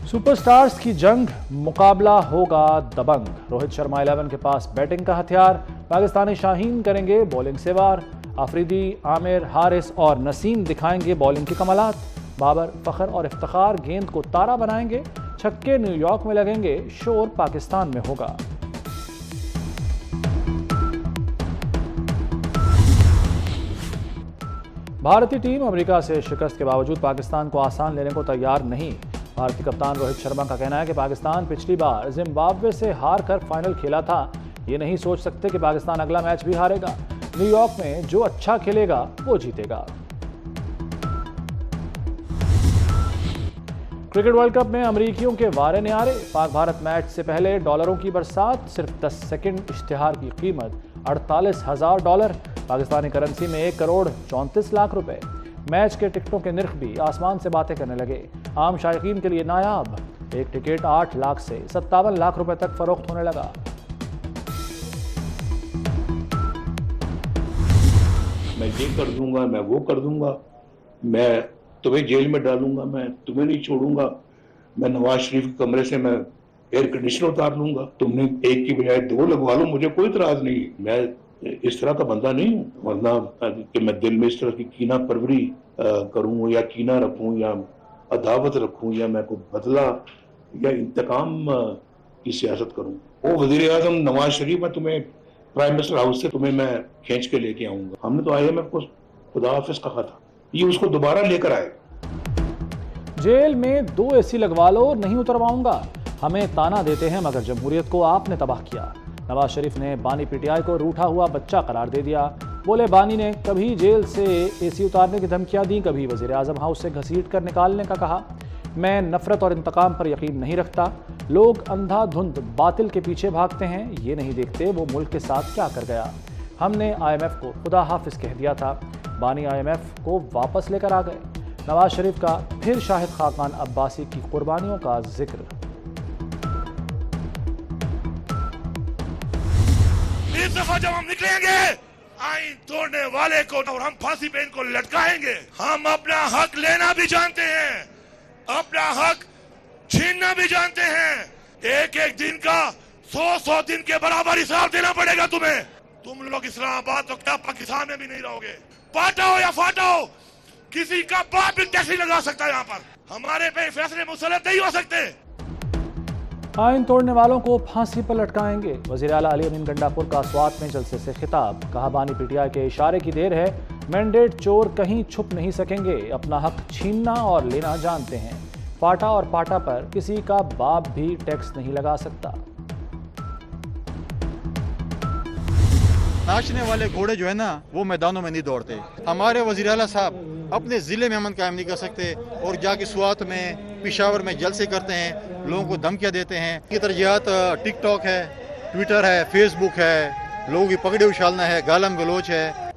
Super stars की जंग, मुकाबला होगा दबंग। रोहित शर्मा 11 के पास बैटिंग का हथियार, पाकिस्तानी शाहीन करेंगे बॉलिंग से वार। आफरीदी, आमिर, हारिस और नसीम दिखाएंगे बॉलिंग की कमालात। बाबर, फखर और इफ्तिखार गेंद को तारा बनाएंगे। छक्के न्यूयॉर्क में लगेंगे, शोर पाकिस्तान में होगा। भारतीय टीम अमेरिका से शिकस्त के बावजूद पाकिस्तान को आसान लेने को तैयार नहीं। भारतीय कप्तान रोहित शर्मा का कहना है कि पाकिस्तान पिछली बार जिम्बाब्वे से हार कर फाइनल खेला था। ये नहीं सोच सकते कि पाकिस्तान अगला मैच भी हारेगा। न्यूयॉर्क में जो अच्छा खेलेगा वो जीतेगा। क्रिकेट वर्ल्ड कप में अमरीकियों के वारे न्यारे। पाक भारत मैच से पहले डॉलरों की बरसात, सिर्फ 10 सेकंड इश्तिहार की कीमत $48,000। पाकिस्तानी करेंसी में 1 करोड़ 34 लाख रुपए। मैच के टिकटों के निर्ख भी आसमान से बातें करने लगे। आम शायकीन के लिए नायाब, एक टिकट 8 लाख से 57 लाख रुपए तक फरोख्त होने लगा। मैं ये कर दूंगा, मैं वो कर दूंगा, मैं तुम्हें जेल में डालूंगा, मैं तुम्हें नहीं छोड़ूंगा, मैं नवाज शरीफ के कमरे से मैं एयर कंडीशनर उतार लूंगा, तुमने एक की बजाय 2 लगवा लो, मुझे कोई इतराज नहीं। मैं इस तरह का बंदा नहीं हूँ, वरना कि मैं दिल में इस तरह की कीना परवरी करूँ या कीना रखूँ या अदावत रखूँ या मैं कोई बदला या इंतकाम की सियासत करूँ। वो वजीर आजम नवाज शरीफ, मैं तुम्हें प्राइम मिनिस्टर हाउस से तुम्हें मैं खींच के लेके आऊंगा। हमने तो IMF को खुदा हाफिज कहा था, ये उसको दोबारा लेकर आए। जेल में 2 AC लगवा लो, नहीं उतरवाऊंगा। हमें ताना देते हैं मगर जमहूरियत को आपने तबाह किया। नवाज शरीफ ने बानी PTI को रूठा हुआ बच्चा करार दे दिया। बोले बानी ने कभी जेल से AC उतारने की धमकियां दी, कभी वजीर आजम हाउस से घसीट कर निकालने का कहा। मैं नफरत और इंतकाम पर यकीन नहीं रखता। लोग अंधाधुंध बातिल के पीछे भागते हैं, ये नहीं देखते वो मुल्क के साथ क्या कर गया। हमने IMF को खुदा हाफिज कह दिया था, बानी IMF को वापस लेकर आ गए। नवाज शरीफ का फिर शाहिद खाकान अब्बासी की कुर्बानियों का जिक्र। इस दफा जब हम निकलेंगे, आईन तोड़ने वाले को और हम फांसी पे इनको लटकाएंगे। हम अपना हक लेना भी जानते हैं, अपना हक छीनना भी जानते हैं। एक एक दिन का 100 दिन के बराबर हिसाब देना पड़ेगा तुम्हें। तुम लोग इस्लामाबाद तो क्या पाकिस्तान में भी नहीं रहोगे। पाटाओ या फाटाओ, किसी का बाप भी टैक्सी लगा सकता है। यहाँ पर हमारे पे फैसले मुसलत नहीं हो सकते। आइन तोड़ने वालों को फांसी पर लटकाएंगे। वज़ीर आला अली अमीन गंडापुर का स्वात में जलसे से खिताब। कहा बानी PTI के इशारे की देर है, मैंडेट चोर कहीं छुप नहीं सकेंगे। अपना हक छीनना और लेना जानते हैं। फाटा और पाटा पर किसी का बाप भी टैक्स नहीं लगा सकता। नाचने वाले घोड़े जो है ना, वो मैदानों में नहीं दौड़ते। हमारे वज़ीर आला साहब अपने ज़िले में अमन कायम नहीं कर सकते और जाके स्वात में, पेशावर में जलसे करते हैं, लोगों को धमकियां देते हैं। की तरजीहात टिकटॉक है, ट्विटर है, फेसबुक है, लोगों की पगड़ी उछालना है, गालम गलोच है।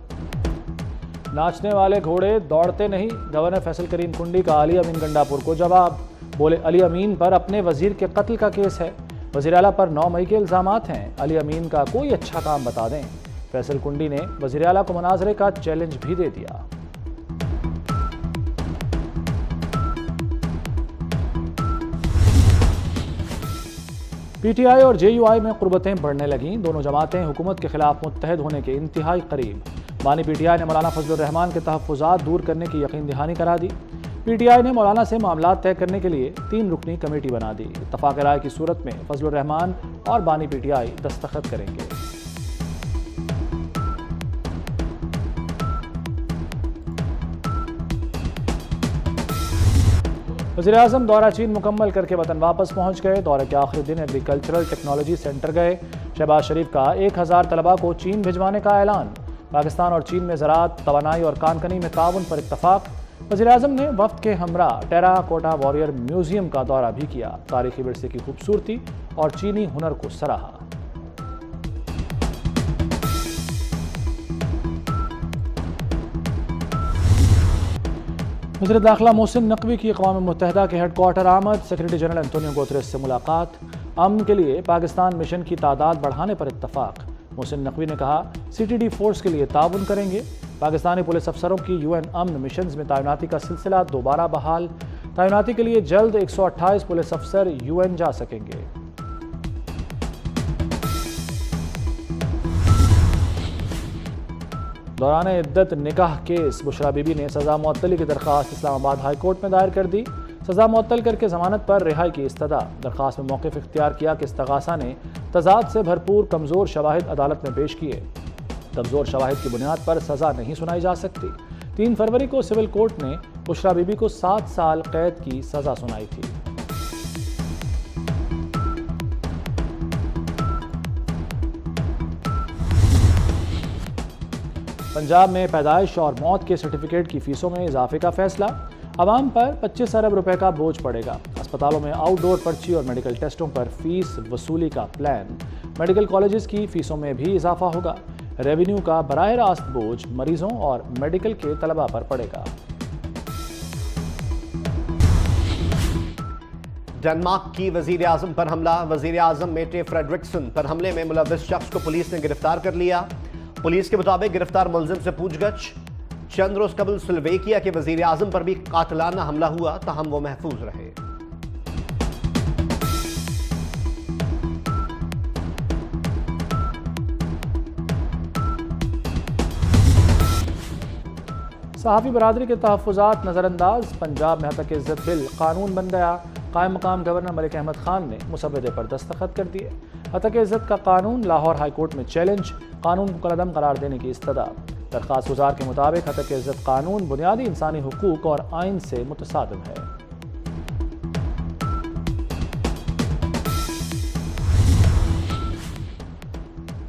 नाचने वाले घोड़े दौड़ते नहीं, गवर्नर फैसल करीम कुंडी का अली अमीन गंडापुर को जवाब। बोले अली अमीन पर अपने वजीर के कत्ल का केस है। वज़ीर आला पर 9 मई के इल्ज़ामात हैं। अली अमीन का कोई अच्छा काम बता दें। फैसल कुंडी ने वज़ीर आला को मुनाजरे का चैलेंज भी दे दिया। PTI और JUI में कुर्बतें बढ़ने लगीं। दोनों जमातें हुकूमत के खिलाफ मुत्तहद होने के इंतहाई करीब। बानी PTI ने मौलाना फजलुर रहमान के तहफ़्फ़ुज़ात दूर करने की यकीन दहानी करा दी। PTI ने मौलाना से मामलात तय करने के लिए 3 रुकनी कमेटी बना दी। इत्तफ़ाक़ राय की सूरत में फजलुर रहमान और बानी PTI दस्तखत करेंगे। वज़ीर आज़म दौरा चीन मुकम्मल करके वतन वापस पहुँच गए। दौरे के आखिरी दिन एग्रीकल्चरल टेक्नोलॉजी सेंटर गए। शहबाज शरीफ का 1000 तलबा को चीन भिजवाने का ऐलान। पाकिस्तान और चीन में ज़राअत, तवानाई और कानकनी में ताउन पर इत्तफाक। वज़ीर आज़म ने वफ़द के हमरा टेराकोटा वॉरियर म्यूज़ियम का दौरा भी किया। तारीखी विरसे की खूबसूरती और चीनी हुनर को सराहा। वज़ीर दाखिला मोहसिन नकवी की अक़वाम मुत्तहिदा के हेड क्वार्टर आमद। सेक्रेटरी जनरल एंटोनियो गुतेरेस से मुलाकात। अमन के लिए पाकिस्तान मिशन की तादाद बढ़ाने पर इत्तफाक। मोहसिन नकवी ने कहा CTD फोर्स के लिए ताउन करेंगे। पाकिस्तानी पुलिस अफसरों की UN अमन मिशन में तैनाती का सिलसिला दोबारा बहाल। تعیناتی کے لیے جلد 128 پولیس افسر UN جا سکیں گے۔ دوران عدت نکاح کیس بشرا بی بی نے سزا معطلی کی درخواست اسلام آباد ہائی کورٹ میں دائر کر دی۔ سزا معطل کر کے ضمانت پر رہائی کی استدعا۔ درخواست میں موقف اختیار کیا کہ استغاثہ نے تضاد سے بھرپور کمزور شواہد عدالت میں پیش کیے۔ کمزور شواہد کی بنیاد پر سزا نہیں سنائی جا سکتی۔ 3 فروری کو سول کورٹ نے بشرا بی بی کو 7 سال قید کی سزا سنائی تھی۔ پنجاب میں پیدائش اور موت کے سرٹیفکیٹ کی فیسوں میں اضافے کا فیصلہ۔ عوام پر 25 ارب روپے کا بوجھ پڑے گا۔ اسپتالوں میں آؤٹ ڈور پرچی اور میڈیکل ٹیسٹوں پر فیس وصولی کا پلان۔ میڈیکل کالجز کی فیسوں میں بھی اضافہ ہوگا۔ ریونیو کا براہ راست بوجھ مریضوں اور میڈیکل کے طلباء پر پڑے گا۔ ڈنمارک کی وزیر اعظم پر حملہ۔ وزیر اعظم میٹے فریڈرکسن پر حملے میں ملوث شخص کو پولیس نے گرفتار کر لیا۔ پولیس کے مطابق گرفتار ملزم سے پوچھ گچھ۔ چند روز قبل سلویکیا کے وزیر اعظم پر بھی قاتلانہ حملہ ہوا، تاہم وہ محفوظ رہے۔ صحافی برادری کے تحفظات نظر انداز۔ پنجاب میں حتک عزت بل قانون بن گیا۔ قائم مقام گورنر ملک احمد خان نے مسودے پر دستخط کر دیے۔ حتک عزت کا قانون لاہور ہائی کورٹ میں چیلنج۔ قانون کو کالعدم قرار دینے کی استدعا۔ درخواست گزار کے مطابق حتک عزت قانون بنیادی انسانی حقوق اور آئین سے متصادم ہے۔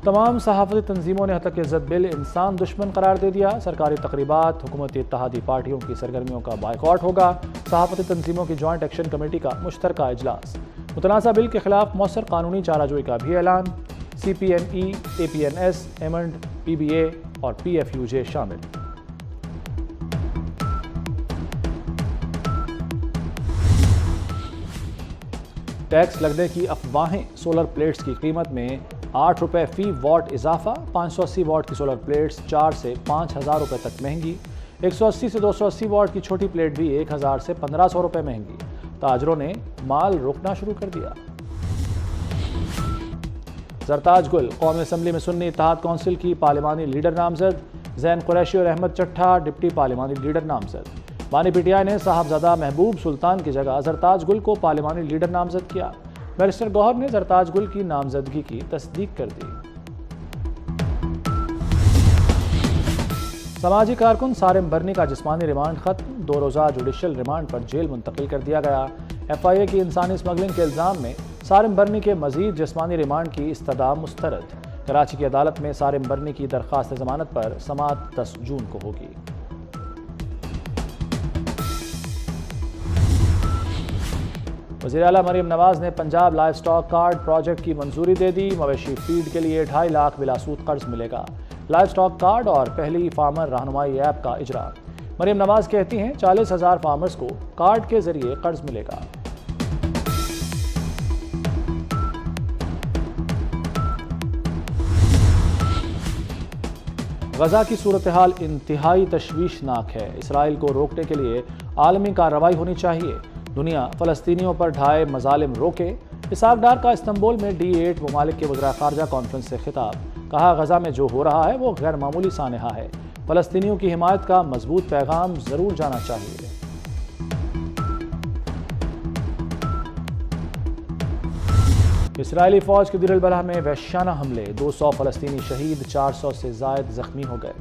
تمام صحافتی تنظیموں نے حتک عزت بل انسان دشمن قرار دے دیا۔ سرکاری تقریبات، حکومتی اتحادی پارٹیوں کی سرگرمیوں کا بائیکاٹ ہوگا۔ صحافتی تنظیموں کی جوائنٹ ایکشن کمیٹی کا مشترکہ اجلاس۔ متنازع بل کے خلاف مؤثر قانونی چارہ جوئی کا بھی اعلان۔ CPNE، APNS، ایمنڈ، PBA اور PFUJ شامل۔ ٹیکس لگنے کی افواہیں۔ سولر پلیٹس کی قیمت میں 8 روپے فی واٹ اضافہ۔ 580 واٹ کی سولر پلیٹس 4 سے 5,000 روپے تک مہنگی۔ 180 سے 280 واٹ کی چھوٹی پلیٹ بھی 1,000 سے 1,500 روپے مہنگی۔ تاجروں نے مال روکنا شروع کر دیا۔ زرتاج گل قومی اسمبلی میں سنی اتحاد کونسل کی پارلیمانی لیڈر نامزد۔ زین قریشی اور احمد چٹھا ڈپٹی پارلیمانی لیڈر نامزد۔ بانی PTI نے صاحبزادہ محبوب سلطان کی جگہ زرتاج گل کو پارلیمانی لیڈر نامزد کیا۔ بیرسٹر گوہر نے زرتاج گل کی نامزدگی کی تصدیق کر دی۔ سماجی کارکن سارم برنی کا جسمانی ریمانڈ ختم۔ 2 روزہ جوڈیشل ریمانڈ پر جیل منتقل کر دیا گیا۔ FIA کی انسانی اسمگلنگ کے الزام میں سارم برنی کے مزید جسمانی ریمانڈ کی استدعا مسترد۔ کراچی کی عدالت میں سارم برنی کی درخواست ضمانت پر سماعت 10 جون کو ہوگی۔ وزیر اعلیٰ مریم نواز نے Punjab life stock card project کی منظوری دے دی۔ مویشی فیڈ کے لیے 2.5 لاکھ بلا سود قرض ملے گا۔ لائف سٹاک کارڈ اور پہلی فارمر رہنمائی ایپ کا اجرا۔ مریم نواز کہتی ہیں 40,000 فارمرز کو کارڈ کے ذریعے قرض ملے گا۔ غزہ کی صورتحال انتہائی تشویشناک ہے۔ اسرائیل کو روکنے کے لیے عالمی کارروائی ہونی چاہیے۔ دنیا فلسطینیوں پر ڈھائے مظالم روکے۔ اسحاق ڈار کا استنبول میں D8 ممالک کے وزراء خارجہ کانفرنس سے خطاب۔ کہا غزہ میں جو ہو رہا ہے وہ غیر معمولی سانحہ ہے۔ فلسطینیوں کی حمایت کا مضبوط پیغام ضرور جانا چاہیے۔ اسرائیلی فوج کے دیر البلح میں وحشیانہ حملے۔ 200 فلسطینی شہید، 400 سے زائد زخمی ہو گئے۔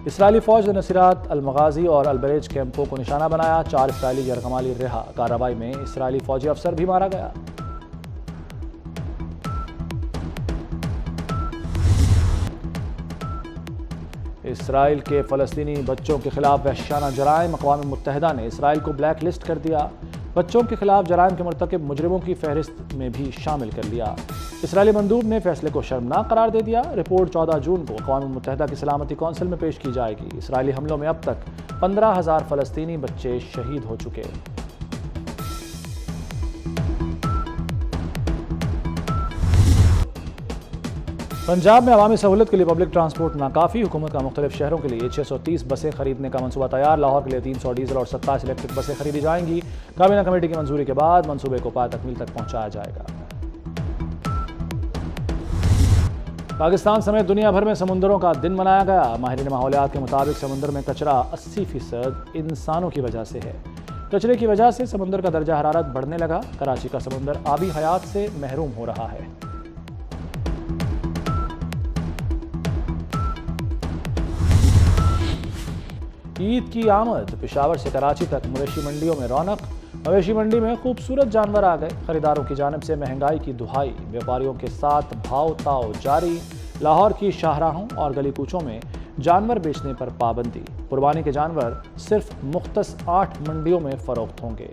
اسرائیلی فوج نے نصیرات، المغازی اور البریج کیمپوں کو نشانہ بنایا۔ 4 اسرائیلی یرغمالی رہا۔ کارروائی میں اسرائیلی فوجی افسر بھی مارا گیا۔ اسرائیل کے فلسطینی بچوں کے خلاف وحشیانہ جرائم۔ اقوام متحدہ نے اسرائیل کو بلیک لسٹ کر دیا۔ بچوں کے خلاف جرائم کے مرتکب مجرموں کی فہرست میں بھی شامل کر لیا۔ اسرائیلی مندوب نے فیصلے کو شرمناک قرار دے دیا۔ رپورٹ 14 جون کو اقوام متحدہ کی سلامتی کونسل میں پیش کی جائے گی۔ اسرائیلی حملوں میں اب تک 15,000 فلسطینی بچے شہید ہو چکے۔ पंजाब में अवामी सहूलत के लिए पब्लिक ट्रांसपोर्ट नाकाफी। हुकूमत का मुख्तलिफ शहरों के लिए 630 बसें खरीदने का मनसूबा तैयार। लाहौर के लिए 300 डीजल और 27 इलेक्ट्रिक बसें खरीदी जाएंगी। काबीना कमेटी की मंजूरी के बाद मनसूबे को पाया तकमील तक पहुंचाया जाएगा। पाकिस्तान समेत दुनिया भर में समुंदरों का दिन मनाया गया। माहिरीन माहौलियात के मुताबिक समुद्र में कचरा 80% इंसानों की वजह से है। कचरे की वजह से समुद्र का दर्जा हरारत बढ़ने लगा। कराची का समुद्र आबी हयात से महरूम हो रहा है। ईद की आमद। पेशावर से कराची तक मवेशी मंडियों में रौनक। मवेशी मंडी में खूबसूरत जानवर आ गए। खरीदारों की जानिब से महंगाई की दुहाई। व्यापारियों के साथ भाव ताव जारी। लाहौर की शाहराहों और गली कूचों में जानवर बेचने पर पाबंदी। कुर्बानी के जानवर सिर्फ मुख्तस 8 मंडियों में फरोख्त होंगे।